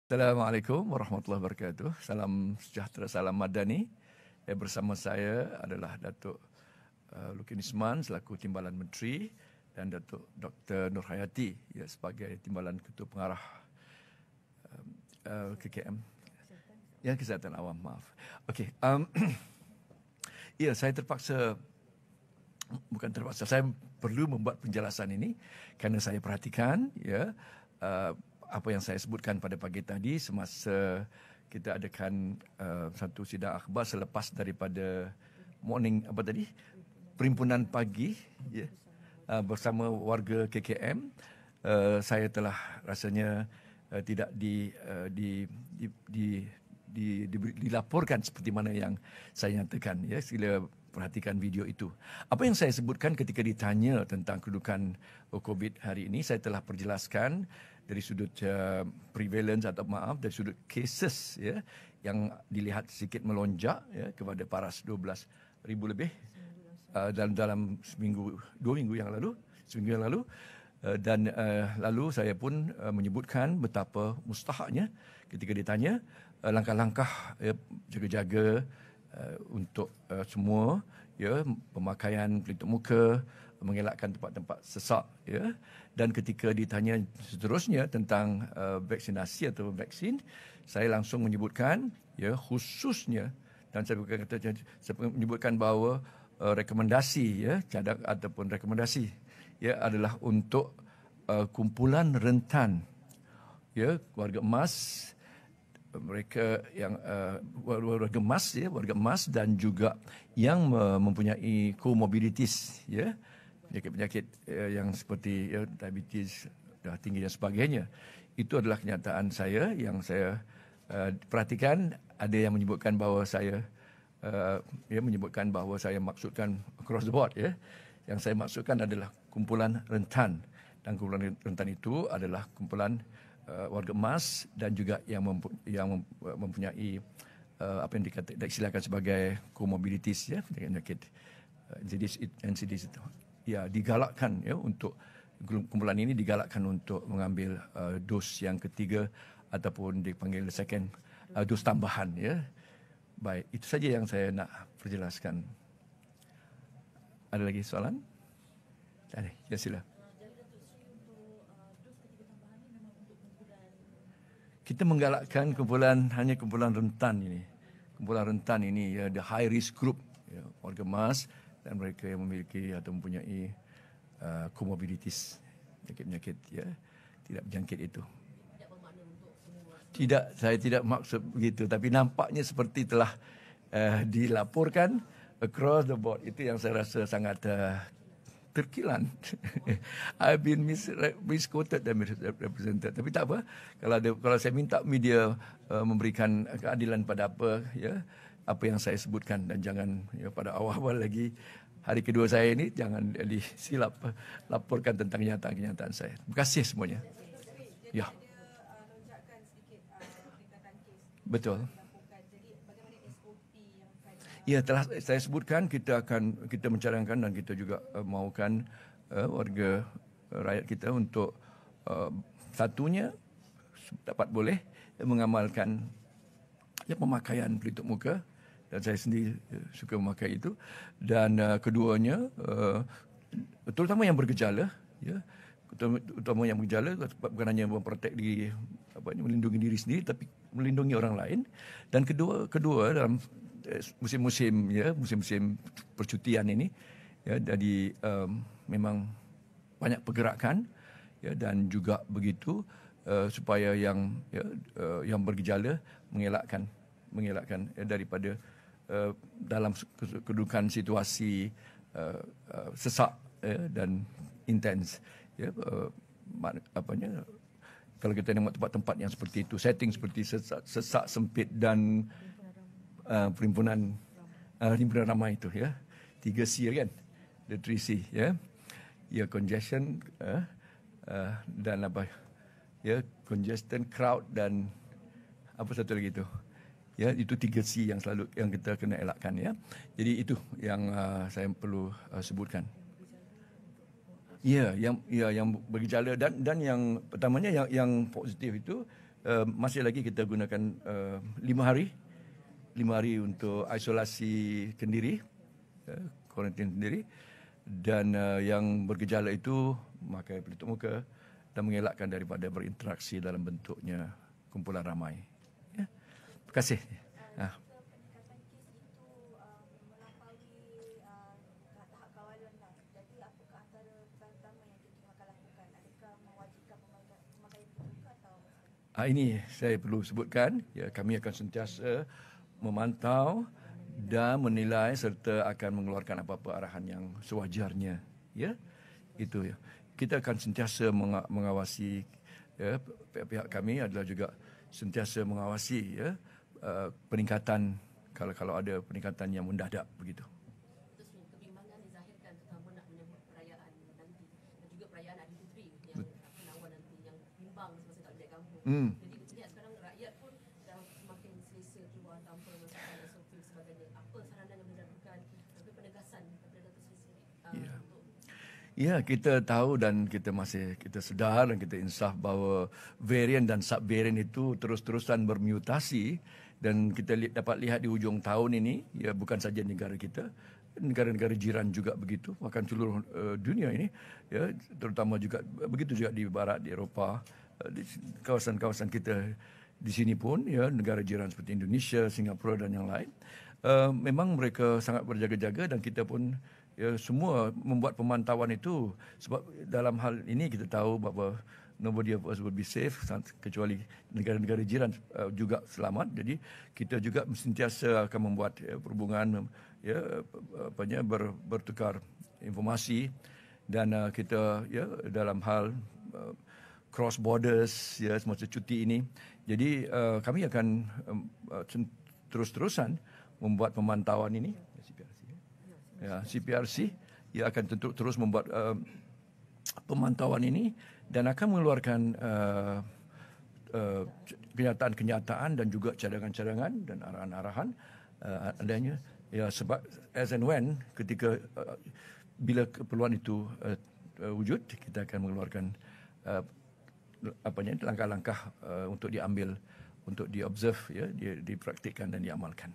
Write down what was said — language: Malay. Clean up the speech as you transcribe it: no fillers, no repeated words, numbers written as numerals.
Assalamualaikum warahmatullahi wabarakatuh. Salam sejahtera, salam madani. Bersama saya adalah Datuk Lukin Isman selaku Timbalan Menteri dan Datuk Dr. Nur Hayati sebagai Timbalan Ketua Pengarah KKM. Ya, Kesihatan Awam, maaf. Okey, ya, saya saya perlu membuat penjelasan ini kerana saya perhatikan apa yang saya sebutkan pada pagi tadi semasa kita adakan satu sidang akhbar selepas daripada perhimpunan pagi bersama warga KKM. Saya telah rasanya tidak dilaporkan seperti mana yang saya nyatakan, ya. Sila perhatikan video itu. Apa yang saya sebutkan ketika ditanya tentang kedudukan COVID hari ini, saya telah perjelaskan dari sudut prevalence dari sudut cases, ya, yang dilihat sedikit melonjak, ya, kepada paras 12,000 lebih dalam seminggu yang lalu. Dan lalu saya pun menyebutkan betapa mustahaknya ketika ditanya langkah-langkah jaga-jaga untuk semua, ya, pemakaian pelitup muka, mengelakkan tempat-tempat sesak, ya. Dan ketika ditanya seterusnya tentang vaksinasi atau vaksin, saya langsung menyebutkan, ya, khususnya, dan saya menyebutkan bahawa rekomendasi, ya, cadang ataupun rekomendasi, ya, adalah untuk kumpulan rentan, ya, keluarga emas, mereka yang warga emas dan juga yang mempunyai comorbidities, ya, penyakit-penyakit yang seperti, ya, diabetes, darah tinggi dan sebagainya. Itu adalah kenyataan saya yang saya perhatikan. Ada yang menyebutkan bahawa saya menyebutkan bahawa saya maksudkan across the board, ya. Yang saya maksudkan adalah kumpulan rentan, dan kumpulan rentan itu adalah kumpulan warga emas dan juga yang mempunyai apa yang disilakan sebagai comorbidities, ya, penyakit NCDs itu. Ya, digalakkan, ya, untuk kumpulan ini digalakkan untuk mengambil dos yang ketiga ataupun dipanggil second dos tambahan, ya. Baik, itu saja yang saya nak perjelaskan. Ada lagi soalan? Ada, ya, sila. Kita menggalakkan hanya kumpulan rentan ini. Kumpulan rentan ini, ya, the high risk group, ya, warga emas dan mereka yang memiliki atau mempunyai comorbidities, penyakit-penyakit, ya, tidak berjangkit itu. Tidak, saya tidak maksud begitu, tapi nampaknya seperti telah dilaporkan across the board. Itu yang saya rasa sangat terkilan. I've been misquoted dan misrepresented. Tapi tak apa. Kalau saya minta media memberikan keadilan pada apa yang saya sebutkan, dan jangan, ya, pada awal-awal lagi hari kedua saya ini jangan disilap laporkan tentang kenyataan-kenyataan saya. Terima kasih semuanya. Ya. Betul. Ya, telah saya sebutkan kita mencadangkan dan kita juga mahukan warga rakyat kita untuk satunya dapat boleh mengamalkan, ya, pemakaian pelitup muka, dan saya sendiri suka memakai itu. Dan keduanya terutama yang bergejala, ya, terutama yang bergejala, bukan hanya memprotek diri, melindungi diri sendiri, tapi melindungi orang lain. Dan kedua dalam musim-musim percutian ini, ya, jadi memang banyak pergerakan, ya, dan juga begitu supaya yang bergejala mengelakkan daripada dalam kedudukan situasi sesak, ya, dan intens, ya, kalau kita tengok tempat-tempat yang seperti itu, setting seperti sesak sempit dan perhimpunan ramai itu, ya, 3C, kan, the 3C, ya, congestion, dan congestion, crowd, dan apa satu lagi itu, ya, itu 3C yang kita kena elakkan, ya. Jadi itu yang saya perlu sebutkan. Ya, yang bergejala dan yang pertamanya yang positif itu masih lagi kita gunakan 5 hari untuk isolasi sendiri, kuarantin sendiri, dan yang bergejala itu memakai pelitup muka dan mengelakkan daripada berinteraksi dalam bentuknya kumpulan ramai. Ya. Terima kasih. Peningkatan kes itu melampaui tahap kawalan lah. Jadi apakah antara pertama yang kita akan lakukan? Adakah mewajibkan pemakaian pelitup atau? Ini saya perlu sebutkan, ya, kami akan sentiasa memantau dan menilai serta akan mengeluarkan apa-apa arahan yang sewajarnya. Ya, itu ya. Kita akan sentiasa mengawasi, ya, pihak kami adalah juga sentiasa mengawasi, ya, peningkatan kalau ada peningkatan yang mendadak begitu. Terus kebimbangan dizahirkan terutama nak menyambut perayaan nanti dan juga perayaan Aidilfitri yang akan awal nanti yang bimbang semasa tak balik kampung. Jadi kita lihat sekarang rakyat pun dah semakin selesa keluar tanpa masalah SOP dan sebagainya. Apa saranan yang boleh dilakukan, tapi penegasan kepada Datuk Seri untuk Ya, kita tahu dan kita sedar dan kita insaf bahawa varian dan subvarian itu terus-terusan bermutasi, dan kita dapat lihat di hujung tahun ini, ya, bukan saja negara kita, negara-negara jiran juga begitu, bahkan seluruh dunia ini, ya, terutama juga begitu juga di barat, di Eropah, di kawasan-kawasan kita di sini pun, ya, negara jiran seperti Indonesia, Singapura dan yang lain, memang mereka sangat berjaga-jaga, dan kita pun, ya, semua membuat pemantauan itu, sebab dalam hal ini kita tahu bahawa nobody of us will be safe kecuali negara-negara jiran juga selamat. Jadi kita juga sentiasa akan membuat, ya, perhubungan, ya, bertukar informasi, dan kita, ya, dalam hal cross borders, ya, semasa cuti ini. Jadi kami akan terus-terusan membuat pemantauan ini. Ya, CPRC, ia akan terus membuat pemantauan ini dan akan mengeluarkan kenyataan-kenyataan dan juga cadangan-cadangan dan arahan-arahan adanya, ya, sebab as and when ketika bila keperluan itu wujud, kita akan mengeluarkan langkah-langkah untuk diambil, untuk diobserve, ya, dipraktikkan dan diamalkan.